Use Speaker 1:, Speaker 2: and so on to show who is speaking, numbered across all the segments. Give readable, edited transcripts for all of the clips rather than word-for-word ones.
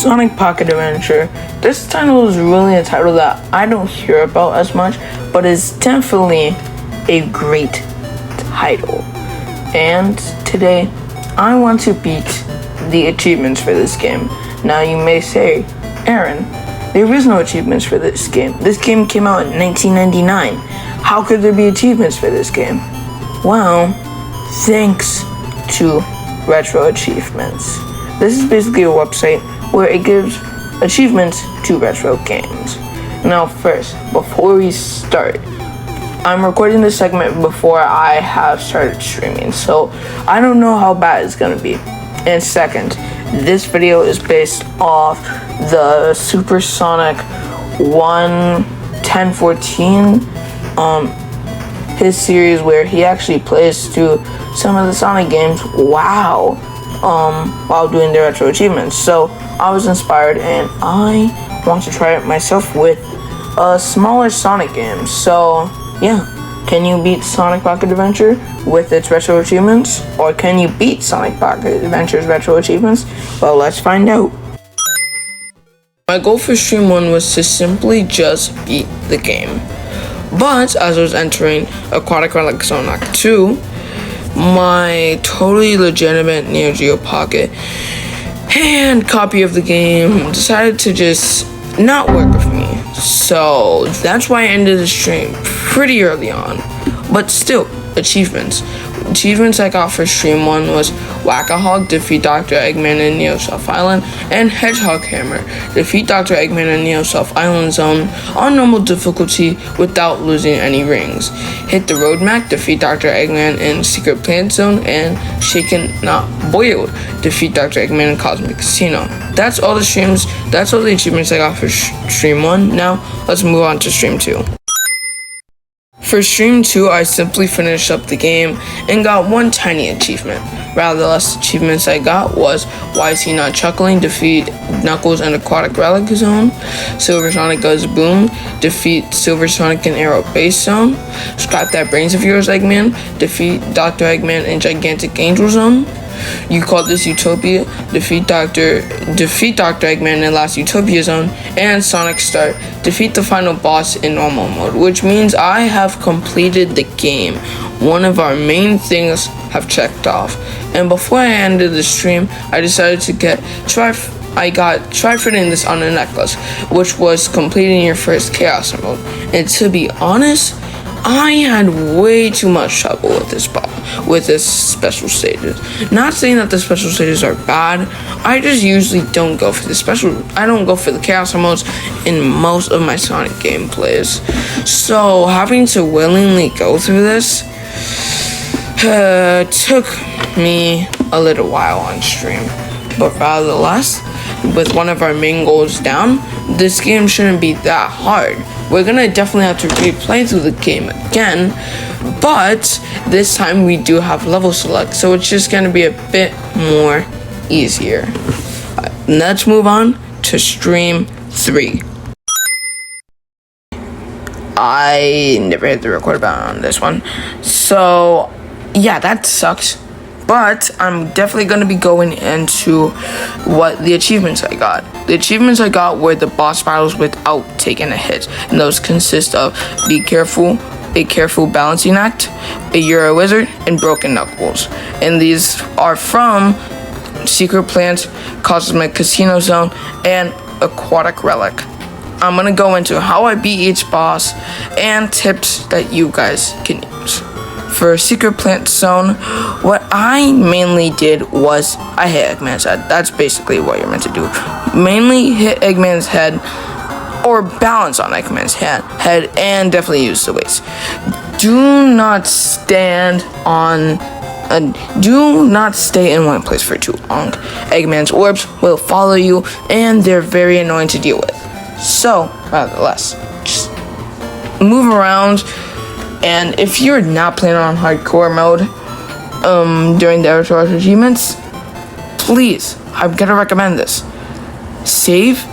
Speaker 1: Sonic Pocket Adventure. This title is really a title that I don't hear about as much, but is definitely a great title. And today, I want to beat the achievements for this game. Now you may say, Aaron, there is no achievements for this game. This game came out in 1999. How could there be achievements for this game? Well, thanks to Retro Achievements. This is basically a website where it gives achievements to retro games. Now first, before we start, I'm recording this segment before I have started streaming, so I don't know how bad it's gonna be. And second, this video is based off the Supersonic 1014, his series where he actually plays through some of the Sonic games while doing the retro achievements. So I was inspired and I want to try it myself with a smaller Sonic game. So yeah, can you beat Sonic Pocket Adventure with its retro achievements? Or can you beat Sonic Pocket Adventure's retro achievements? Well, let's find out. My goal for Stream 1 was to simply just beat the game. But as I was entering Aquatic Relic Zone Act 2, my totally legitimate Neo Geo Pocket hand copy of the game decided to just not work with me. So that's why I ended the stream pretty early on. But still, achievements. Achievements I got for Stream 1 was Whack-A-Hog, defeat Dr. Eggman in Neo Self Island, and Hedgehog Hammer, defeat Dr. Eggman in Neo Self Island Zone on normal difficulty without losing any rings. Hit the Road Mac, defeat Dr. Eggman in Secret Planet Zone, and Shaken Not Boiled, defeat Dr. Eggman in Cosmic Casino. That's all the achievements I got for Stream 1. Now, let's move on to Stream 2. For Stream 2, I simply finished up the game and got one tiny achievement. Rather, the last achievements I got was Why Is He Not Chuckling, defeat Knuckles in Aquatic Relic Zone, Silver Sonic Goes Boom, defeat Silver Sonic in Aero Base Zone, Scrap That Brains of Yours Eggman, defeat Dr. Eggman in Gigantic Angel Zone, You Call This Utopia, defeat Dr. Eggman in Last Utopia Zone, and Sonic Start, defeat the final boss in normal mode, which means I have completed the game. One of our main things have checked off. And before I ended the stream, I decided to try fitting this on a necklace, which was completing your first Chaos mode. And to be honest, I had way too much trouble with this special stages. Not saying that the special stages are bad. I just usually don't go for I don't go for the Chaos modes in most of my Sonic gameplays. So having to willingly go through this took me a little while on stream. But ratherless, with one of our main goals down, this game shouldn't be that hard. We're gonna definitely have to replay through the game again, but this time we do have level select, so it's just gonna be a bit more easier. Let's move on to Stream 3. I never hit the record button on this one, so yeah, that sucks. But I'm definitely going to be going into what the achievements I got. The achievements I got were the boss battles without taking a hit. And those consist of Be Careful, A Careful Balancing Act, A You're a Wizard, and Broken Knuckles. And these are from Secret Planet, Cosmic Casino Zone, and Aquatic Relic. I'm going to go into how I beat each boss and tips that you guys can use. For Secret Planet Zone, what I mainly did was I hit Eggman's head. That's basically what you're meant to do. Mainly hit Eggman's head or balance on Eggman's head and definitely use the weights. Do not stay in one place for too long. Eggman's orbs will follow you and they're very annoying to deal with. So, ratherless, just move around. And if you're not playing on hardcore mode during the retro achievements, please, I'm gonna recommend this. Save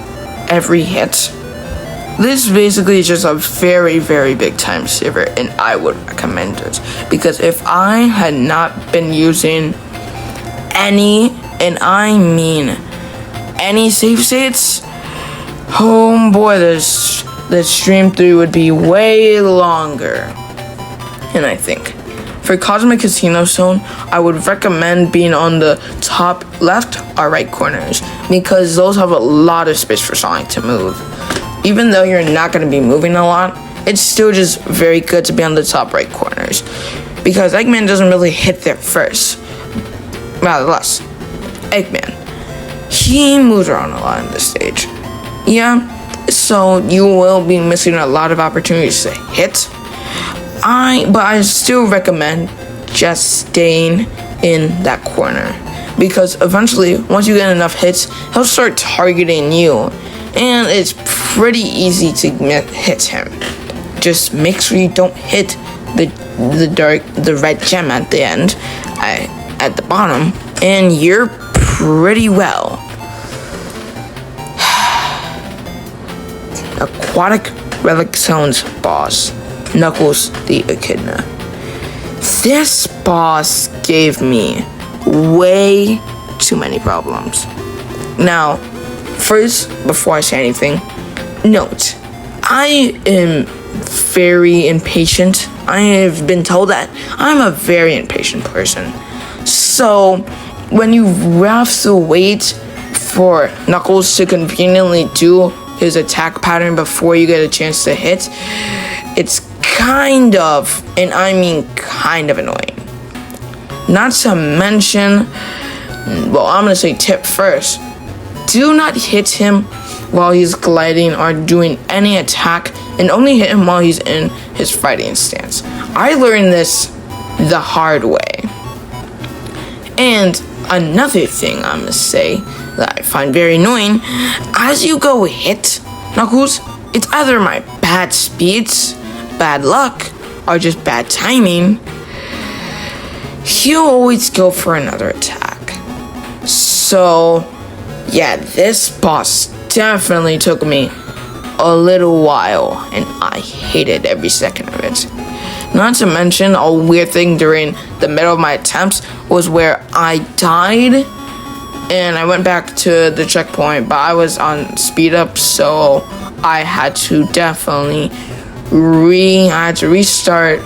Speaker 1: every hit. This basically is just a very, very big time saver, and I would recommend it. Because if I had not been using any, and I mean any save states, oh boy, this stream 3 would be way longer. And I think for Cosmic Casino Zone, I would recommend being on the top left or right corners because those have a lot of space for Sonic to move. Even though you're not going to be moving a lot, it's still just very good to be on the top right corners because Eggman doesn't really hit there first. Rather less. Eggman, he moves around a lot on this stage. Yeah, so you will be missing a lot of opportunities to hit. But I still recommend just staying in that corner because eventually, once you get enough hits, he'll start targeting you, and it's pretty easy to hit him. Just make sure you don't hit the red gem at the end, at the bottom, and you're pretty well. Aquatic Relic Zone's boss, Knuckles the Echidna. This boss gave me way too many problems. Now, first, before I say anything, note, I am very impatient. I have been told that I'm a very impatient person. So, when you have to wait for Knuckles to conveniently do his attack pattern before you get a chance to hit, it's kind of, and I mean kind of annoying. Not to mention, well, I'm gonna say tip first. Do not hit him while he's gliding or doing any attack, and only hit him while he's in his fighting stance. I learned this the hard way. And another thing I'm gonna say that I find very annoying, as you go hit Knuckles, it's either my bad speeds, bad luck, or just bad timing, he'll always go for another attack. So, yeah, this boss definitely took me a little while, and I hated every second of it. Not to mention, a weird thing during the middle of my attempts was where I died, and I went back to the checkpoint, but I was on speed up, so I had to definitely restart.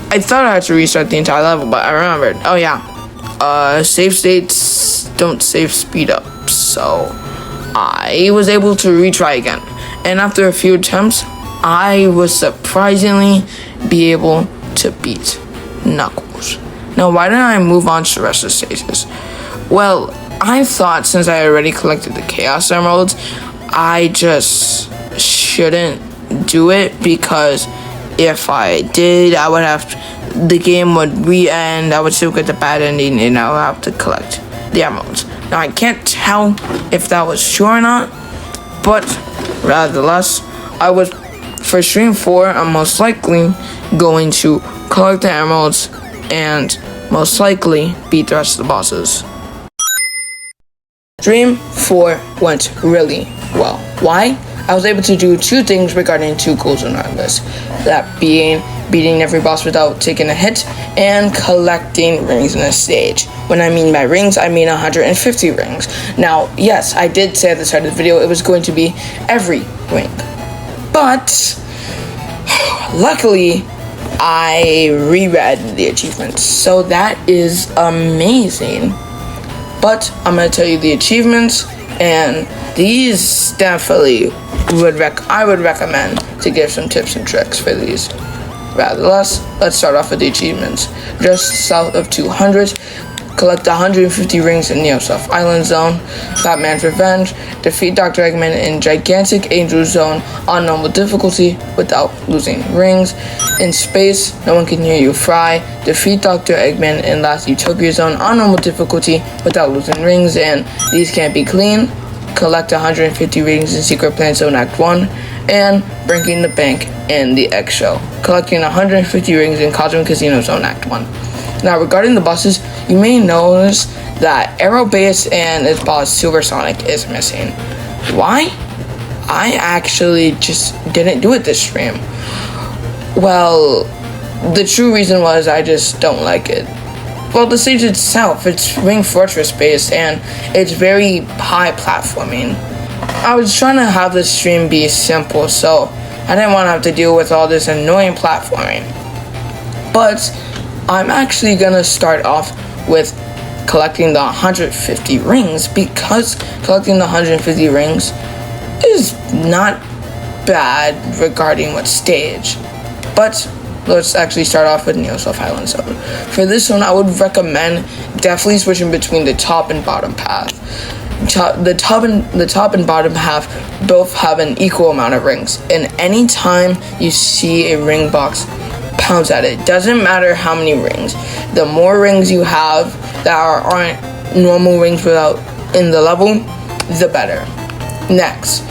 Speaker 1: I thought I had to restart the entire level, but I remembered. Oh yeah, save states don't save speed up, so I was able to retry again. And after a few attempts, I was surprisingly be able to beat Knuckles. Now, why didn't I move on to the rest of the stages? Well, I thought since I already collected the Chaos Emeralds, I just shouldn't do it because if I did, I would have the game would re-end. I would still get the bad ending, and I would have to collect the emeralds. Now I can't tell if that was true or not, but ratherless, I was for stream 4. I'm most likely going to collect the emeralds and most likely beat the rest of the bosses. Stream 4 went really well. Why? I was able to do 2 things regarding 2 goals on our list. That being beating every boss without taking a hit and collecting rings in a stage. When I mean by rings, I mean 150 rings. Now, yes, I did say at the start of the video it was going to be every ring. But luckily, I reread the achievements. So that is amazing. But I'm going to tell you the achievements, and these definitely I would recommend to give some tips and tricks for these. Ratherless, let's start off with the achievements. Just south of 200, collect 150 rings in Neosouth Island Zone, Batman's Revenge, defeat Dr. Eggman in Gigantic Angel Zone on normal difficulty without losing rings. In space, no one can hear you fry, defeat Dr. Eggman in Last Utopia Zone on normal difficulty without losing rings, and these can't be clean. Collect 150 rings in Secret Plan Zone Act 1, and Breaking the Bank in the X Show, collecting 150 rings in Cosmic Casino Zone Act 1. Now, regarding the bosses, you may notice that Aerobass and its boss Silver Sonic is missing. Why? I actually just didn't do it this stream. Well, the true reason was I just don't like it. Well, the stage itself, it's Ring Fortress based and it's very high platforming. I was trying to have the stream be simple, so I didn't want to have to deal with all this annoying platforming. But I'm actually gonna start off with collecting the 150 rings, because collecting the 150 rings is not bad regarding what stage. But let's actually start off with Neosel Highland Zone. For this one, I would recommend definitely switching between the top and bottom path. The top and bottom half both have an equal amount of rings, and anytime you see a ring box, pounce at it. Doesn't matter how many rings. The more rings you have that aren't normal rings without in the level, the better. Next,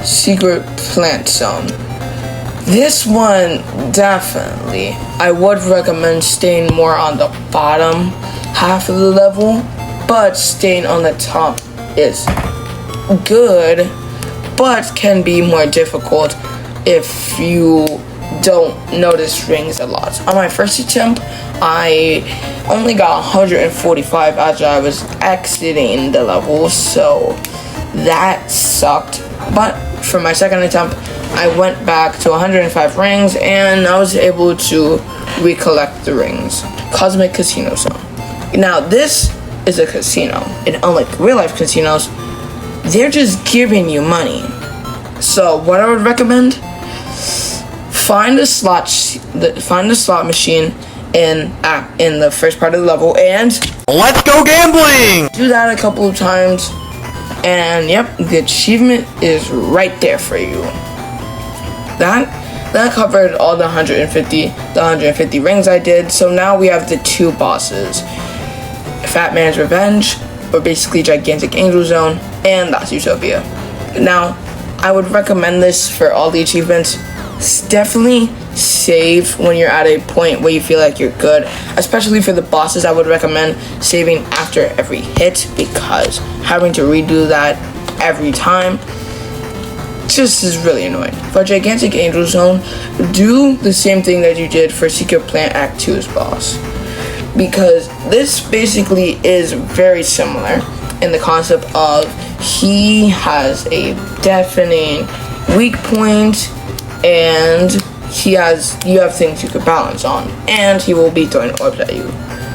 Speaker 1: Secret Plant Zone. This one, definitely, I would recommend staying more on the bottom half of the level, but staying on the top is good, but can be more difficult if you don't notice rings a lot. On my first attempt, I only got 145 as I was exiting the level, so that sucked. But for my second attempt, I went back to 105 rings and I was able to recollect the rings. Cosmic Casino Zone. Now this is a casino, and unlike real life casinos, they're just giving you money. So what I would recommend, find a slot machine in the first part of the level and
Speaker 2: let's go gambling.
Speaker 1: Do that a couple of times, and yep, the achievement is right there for you. That covered all the 150 rings I did. So now we have the two bosses, Fat Man's Revenge, or basically Gigantic Angel Zone, and Lost Utopia. Now, I would recommend this for all the achievements. Definitely save when you're at a point where you feel like you're good. Especially for the bosses, I would recommend saving after every hit, because having to redo that every time just is really annoying. For Gigantic Angel Zone, do the same thing that you did for Secret Plant Act 2's boss, because this basically is very similar in the concept of he has a deafening weak point, and you have things you could balance on, and he will be throwing orbs at you.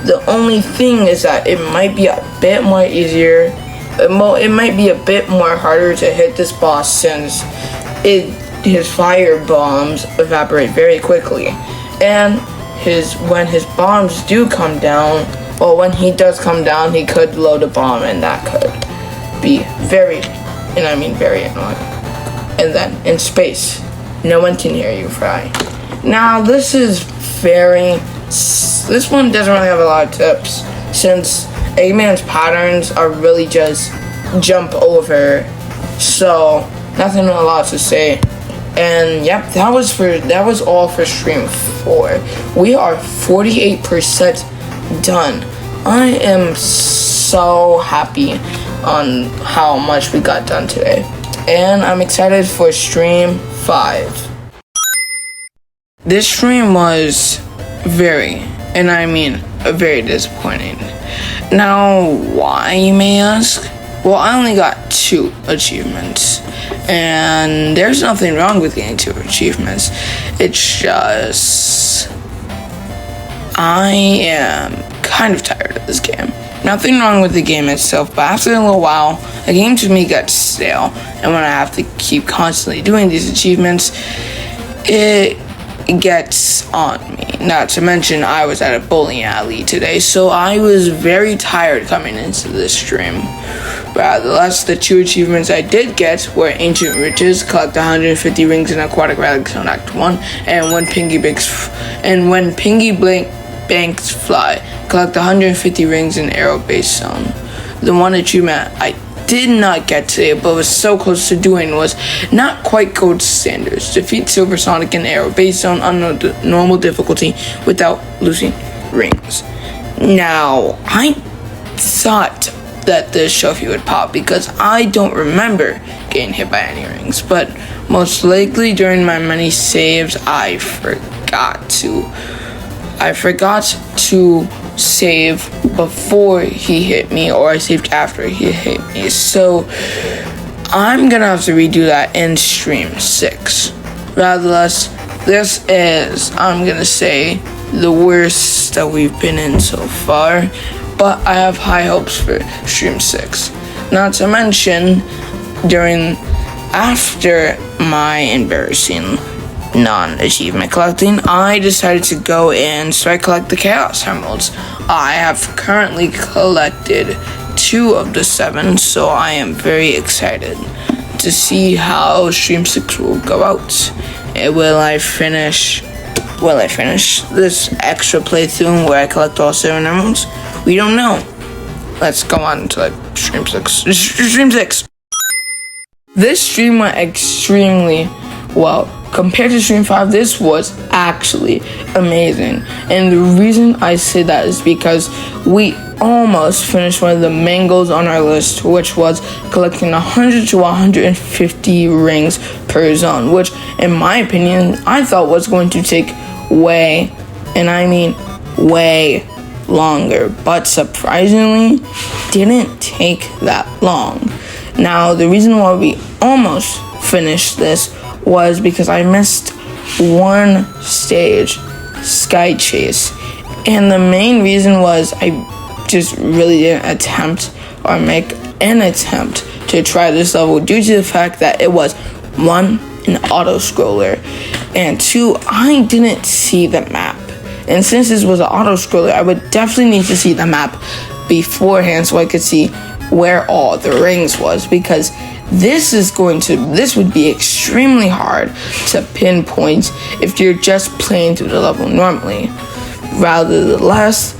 Speaker 1: The only thing is that it might be a bit more easier. It might be a bit more harder to hit this boss, since his fire bombs evaporate very quickly, and when his bombs do come down, well, when he does come down, he could load a bomb, and that could be very annoying. And then in space, no one can hear you fry. Now this one doesn't really have a lot of tips, since Eggman's patterns are really just jump over, so nothing a lot to say. And yep, that was all for stream 4. We are 48% done. I am so happy on how much we got done today, and I'm excited for stream 5. This stream was very disappointing. Now, why, you may ask? Well, I only got 2 achievements, and there's nothing wrong with getting 2 achievements. It's just I am kind of tired of this game. Nothing wrong with the game itself, but after a little while, the game to me gets stale, and when I have to keep constantly doing these achievements, it gets on me. Not to mention, I was at a bowling alley today, so I was very tired coming into this stream. Rather, the 2 achievements I did get were Ancient Riches, collect 150 rings in Aquatic Relic Zone Act 1, and when Pingy Banks Fly, collect 150 rings in Aero Base Zone. The one achievement I did not get today, but was so close to doing, was not quite gold standards. Defeat Silver Sonic in Aero Base Zone on normal difficulty without losing rings. Now, I thought that this trophy would pop, because I don't remember getting hit by any rings, but most likely during my many saves, I forgot to save before he hit me, or I saved after he hit me. So I'm gonna have to redo that in stream 6. Ratherless, this is, I'm gonna say, the worst that we've been in so far, but I have high hopes for stream 6. Not to mention, after my embarrassing non-achievement collecting, I decided to go and start collect the Chaos Emeralds. I have currently collected 2 of the 7, so I am very excited to see how stream 6 will go out. Will I finish this extra playthrough where I collect all 7 emeralds? We don't know. Let's go on to stream 6. Stream 6. This stream went extremely well. Compared to stream 5, this was actually amazing. And the reason I say that is because we almost finished one of the main goals on our list, which was collecting 100 to 150 rings per zone, which, in my opinion, I thought was going to take way longer, but surprisingly didn't take that long. Now, the reason why we almost finished this was because I missed one stage, Sky Chase, and the main reason was I just really didn't make an attempt to try this level due to the fact that it was 1, an auto scroller, and 2, I didn't see the map. And since this was an auto scroller, I would definitely need to see the map beforehand so I could see where all the rings was, because this would be extremely hard to pinpoint if you're just playing through the level normally. Ratherless,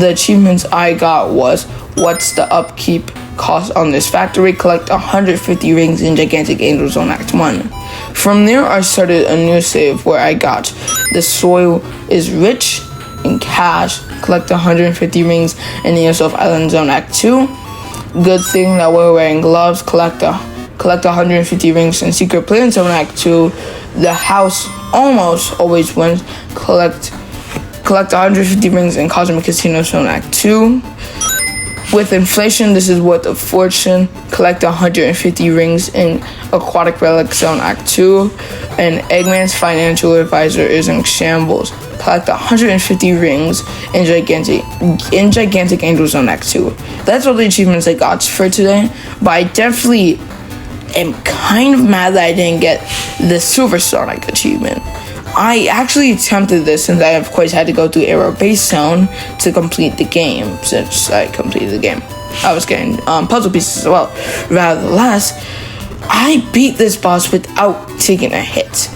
Speaker 1: the achievements I got was, what's the upkeep cost on this factory? Collect 150 rings in Gigantic Angel Zone Act 1. From there, I started a new save where I got the soil is rich in cash. Collect 150 rings in the Yourself Island Zone Act 2. Good thing that we're wearing gloves. Collect 150 rings in Secret Plan Zone Act 2. The house almost always wins. Collect 150 rings in Cosmic Casino Zone Act 2. With inflation, this is worth a fortune. Collect 150 rings in Aquatic Relic Zone Act 2. And Eggman's financial advisor is in shambles. Collect 150 rings in Gigantic Angel Zone Act 2. That's all the achievements I got for today. But I definitely am kind of mad that I didn't get the Silver Sonic achievement. I actually attempted this since I, of course, had to go through Arrow Base Zone to complete the game. Since I completed the game, I was getting puzzle pieces as well. Ratherless, I beat this boss without taking a hit,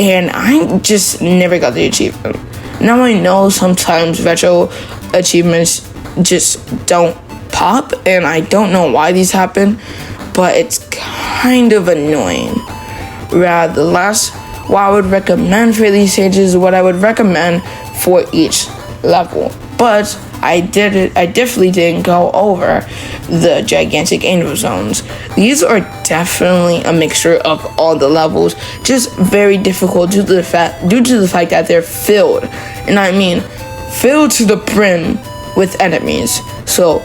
Speaker 1: and I just never got the achievement. Now I know sometimes retro achievements just don't pop, and I don't know why these happen, but it's kind of annoying. Ratherless, what I would recommend for these stages, what I would recommend for each level. But I definitely didn't go over the Gigantic Angel Zones. These are definitely a mixture of all the levels, just very difficult due to the fact that they're filled. And I mean, filled to the brim with enemies. So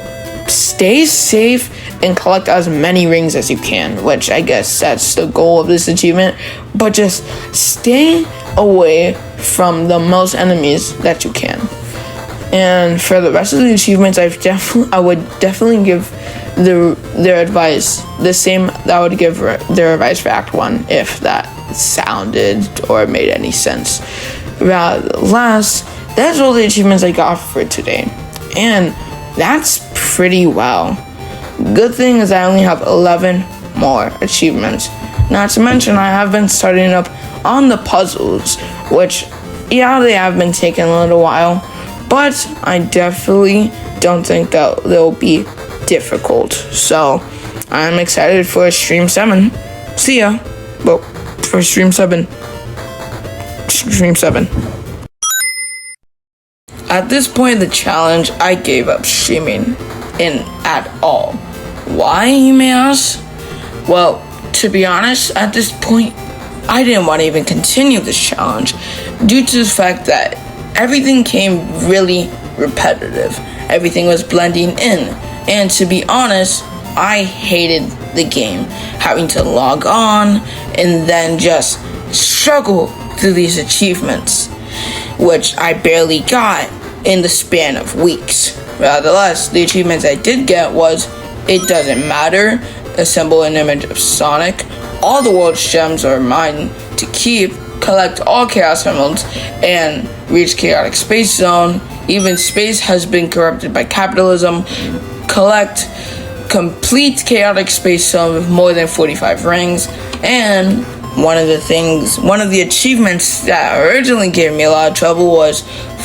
Speaker 1: stay safe and collect as many rings as you can, which I guess that's the goal of this achievement. But just stay away from the most enemies that you can. And for the rest of the achievements, I would definitely give their advice the same that I would give their advice for Act 1, if that sounded or made any sense. Ratherless, that's all the achievements I got for today, and that's pretty well. Good thing is I only have 11 more achievements. Not to mention I have been starting up on the puzzles, which, yeah, they have been taking a little while, but I definitely don't think that they'll be difficult. So I'm excited for stream 7. See ya. Well, for stream 7. At this point in the challenge, I gave up streaming at all. Why, you may ask? Well, to be honest, at this point, I didn't want to even continue this challenge due to the fact that everything came really repetitive. Everything was blending in, and to be honest, I hated the game. Having to log on and then just struggle through these achievements, which I barely got in the span of weeks. Nevertheless, the achievements I did get was It Doesn't Matter, assemble an image of Sonic, all the world's gems are mine to keep, collect all Chaos Emeralds, and reach Chaotic Space Zone. Even space has been corrupted by capitalism. Complete Chaotic Space Zone with more than 45 rings. And one of the achievements that originally gave me a lot of trouble was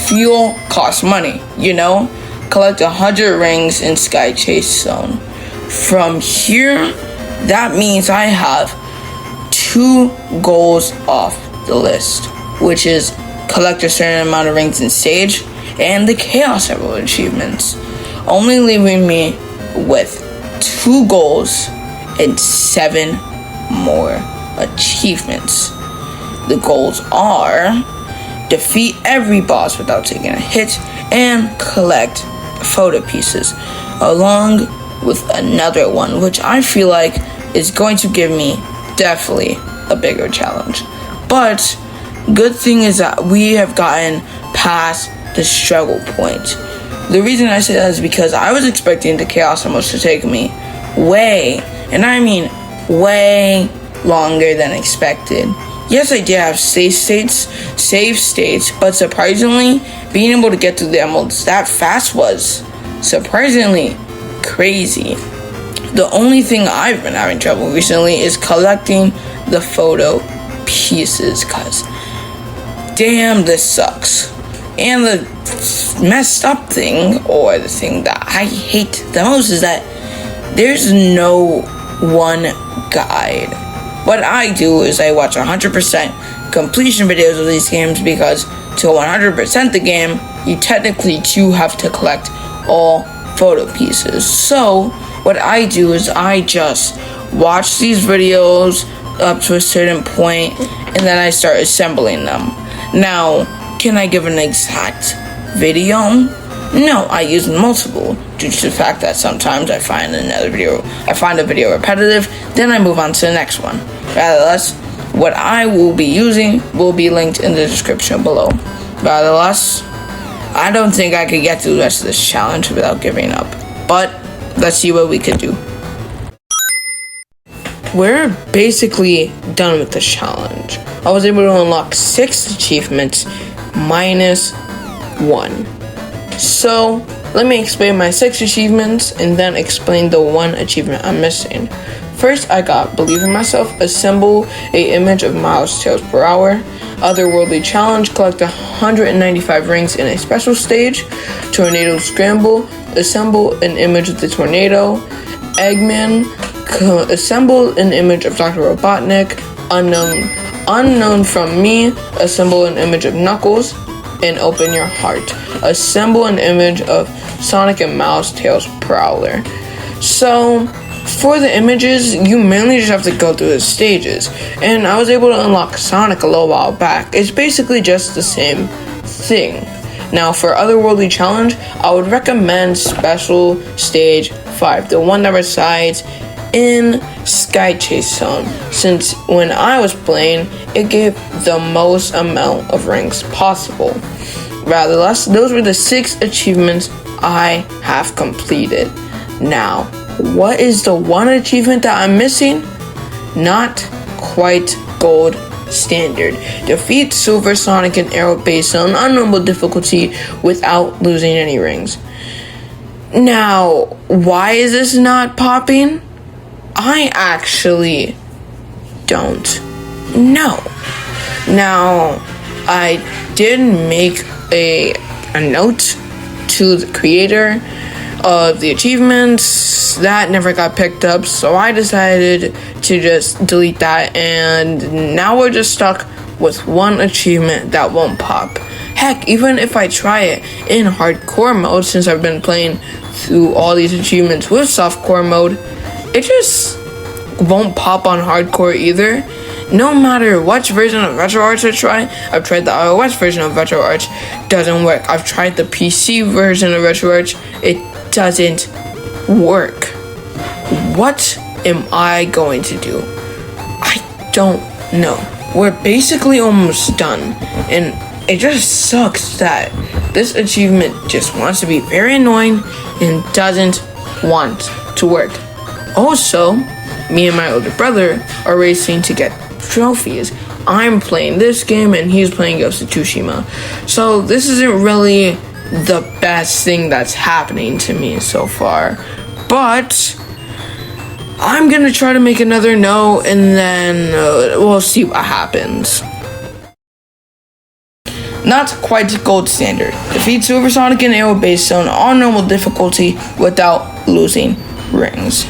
Speaker 1: fuel costs money, collect 100 rings in Sky Chase Zone. From here, that means I have 2 goals off the list, which is collect a certain amount of rings in Stage and the Chaos Emerald achievements, only leaving me with 2 goals and 7 more achievements. The goals are defeat every boss without taking a hit and collect photo pieces, along with another one which I feel like is going to give me definitely a bigger challenge. But good thing is that we have gotten past the struggle point. The reason I say that is because I was expecting the Chaos Emeralds to take me way longer than expected. Yes, I did have save states, but surprisingly, being able to get through the emeralds that fast was surprisingly crazy. The only thing I've been having trouble recently is collecting the photo pieces, cause damn, this sucks. And the messed up thing, or the thing that I hate the most, is that there's no one guide. What I do is I watch 100% completion videos of these games, because to 100% the game, you technically do have to collect all photo pieces. So what I do is I just watch these videos up to a certain point, and then I start assembling them. Now, can I give an exact video? No, I use multiple, due to the fact that sometimes I find a video repetitive, then I move on to the next one. Nevertheless, what I will be using will be linked in the description below. Nevertheless, I don't think I could get through the rest of this challenge without giving up, but let's see what we could do. We're basically done with the challenge. I was able to unlock 6 achievements minus 1. So let me explain my 6 achievements and then explain the 1 achievement I'm missing. First, I got Believe in Myself, assemble a image of miles tails per hour. Otherworldly challenge, collect 195 rings in a special stage. Tornado Scramble, assemble an image of the tornado. Eggman, assemble an image of Dr. Robotnik. Unknown from me, assemble an image of Knuckles. And Open Your Heart, assemble an image of Sonic and Miles Tails Prowler. So for the images, you mainly just have to go through the stages, and I was able to unlock Sonic a little while back. It's basically just the same thing. Now for Otherworldly Challenge, I would recommend Special Stage 5, the one that resides in Sky Chase Zone, since when I was playing, it gave the most amount of rings possible. Nevertheless, those were the 6 achievements I have completed. Now, what is the 1 achievement that I'm missing? Not quite gold standard. Defeat Silver Sonic and Arrow Base on unnormal difficulty without losing any rings. Now, why is this not popping? I actually don't know. Now, I did make a note to the creator of the achievements. That never got picked up, so I decided to just delete that, and now we're just stuck with 1 achievement that won't pop. Heck, even if I try it in hardcore mode, since I've been playing through all these achievements with softcore mode, it just won't pop on hardcore either. no matter which version of RetroArch I try, I've tried the iOS version of RetroArch, doesn't work. I've tried the PC version of RetroArch, it doesn't work. What am I going to do? I don't know. We're basically almost done, and it just sucks that this achievement just wants to be very annoying and doesn't want to work. Also, me and my older brother are racing to get trophies. I'm playing this game and he's playing Ghost of Tsushima. So this isn't really the best thing that's happening to me so far. But I'm gonna try to make another no, and then we'll see what happens. Not quite gold standard. Defeat Supersonic and Aero Base Zone on normal difficulty without losing rings.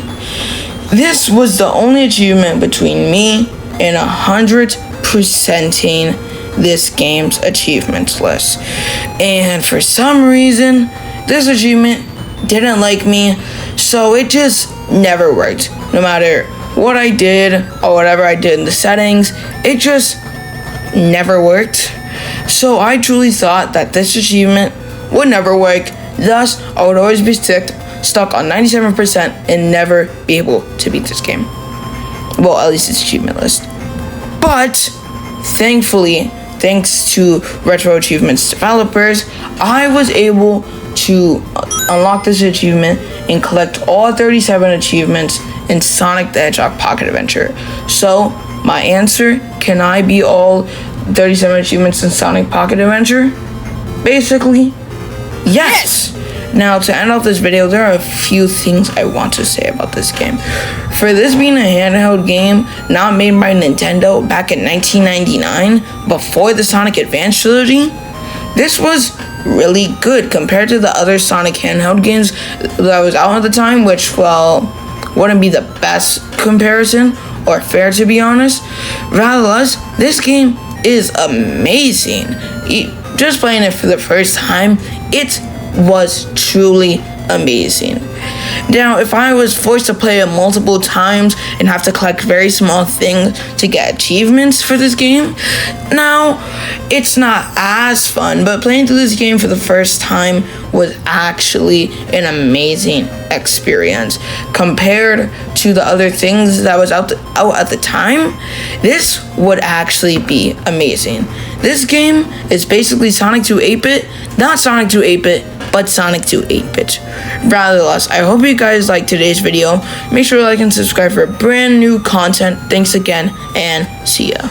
Speaker 1: This was the only achievement between me and 100%ing this game's achievements list. And for some reason, this achievement didn't like me, so it just never worked. No matter what I did or whatever I did in the settings, it just never worked. So I truly thought that this achievement would never work, thus I would always be stuck on 97% and never be able to beat this game. Well, at least it's achievement list. But thankfully, thanks to Retro Achievements developers, I was able to unlock this achievement and collect all 37 achievements in Sonic the Hedgehog Pocket Adventure. So my answer, can I beat all 37 achievements in Sonic Pocket Adventure? Basically, yes! Now, to end off this video, there are a few things I want to say about this game. For this being a handheld game, not made by Nintendo back in 1999, before the Sonic Advance trilogy, this was really good compared to the other Sonic handheld games that was out at the time, which, well, wouldn't be the best comparison, or fair to be honest. Rather, this game is amazing. Just playing it for the first time, it was truly amazing. Now, if I was forced to play it multiple times and have to collect very small things to get achievements for this game, now it's not as fun, but playing through this game for the first time was actually an amazing experience. Compared to the other things that was out at the time, this would actually be amazing. This game is basically Sonic 2 8-bit, not Sonic 2 8-bit, but Sonic 2 8-bit. Ratherless, I hope you guys liked today's video. Make sure to like and subscribe for brand new content. Thanks again, and see ya.